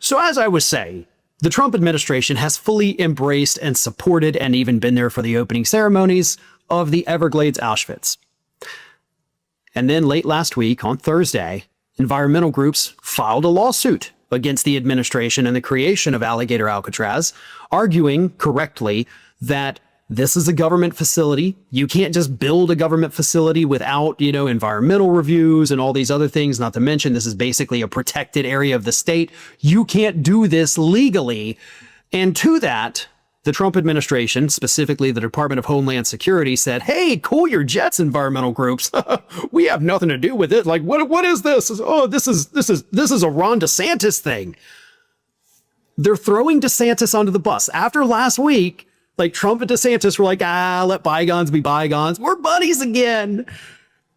So as I was saying, the Trump administration has fully embraced and supported and even been there for the opening ceremonies of the Everglades Auschwitz. And then late last week, on Thursday, environmental groups filed a lawsuit against the administration and the creation of Alligator Alcatraz, arguing correctly that this is a government facility. You can't just build a government facility without, environmental reviews and all these other things. Not to mention, this is basically a protected area of the state. You can't do this legally. And to that, the Trump administration, specifically the Department of Homeland Security, said, "Hey, cool your jets, environmental groups. We have nothing to do with it. Like, what is this? Oh, this is a Ron DeSantis thing." They're throwing DeSantis under the bus. After last week, like, Trump and DeSantis were like, let bygones be bygones. We're buddies again.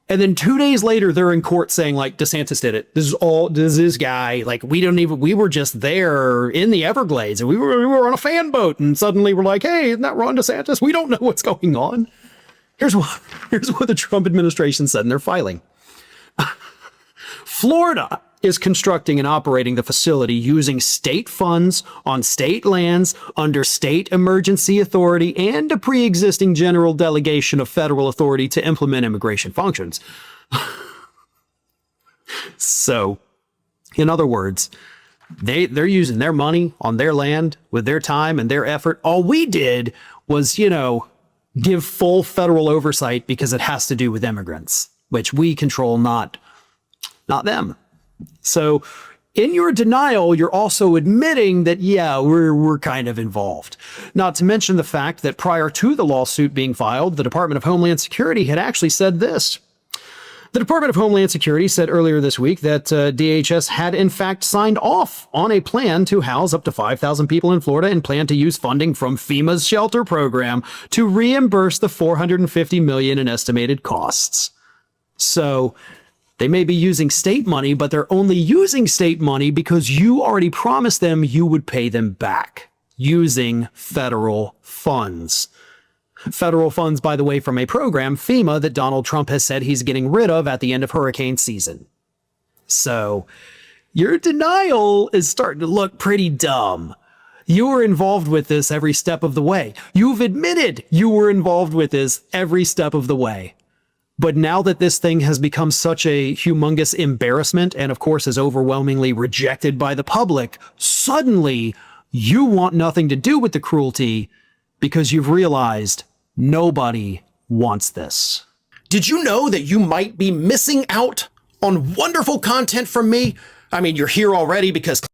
And then 2 days later, they're in court saying, like, DeSantis did it. This is this guy. Like, we were just there in the Everglades and we were on a fan boat. And suddenly we're like, hey, isn't that Ron DeSantis? We don't know what's going on. Here's what the Trump administration said in their filing. Florida is constructing and operating the facility using state funds on state lands under state emergency authority and a pre-existing general delegation of federal authority to implement immigration functions. So, in other words, they're using their money on their land with their time and their effort. All we did was, give full federal oversight because it has to do with immigrants, which we control, not them. So in your denial, you're also admitting that, yeah, we're kind of involved. Not to mention the fact that prior to the lawsuit being filed, the Department of Homeland Security had actually said this. The Department of Homeland Security said earlier this week that DHS had in fact signed off on a plan to house up to 5,000 people in Florida and plan to use funding from FEMA's shelter program to reimburse the $450 million in estimated costs. So they may be using state money, but they're only using state money because you already promised them you would pay them back using federal funds. Federal funds, by the way, from a program, FEMA, that Donald Trump has said he's getting rid of at the end of hurricane season. So your denial is starting to look pretty dumb. You were involved with this every step of the way. You've admitted you were involved with this every step of the way. But now that this thing has become such a humongous embarrassment and, of course, is overwhelmingly rejected by the public, suddenly you want nothing to do with the cruelty because you've realized nobody wants this. Did you know that you might be missing out on wonderful content from me? I mean, you're here already because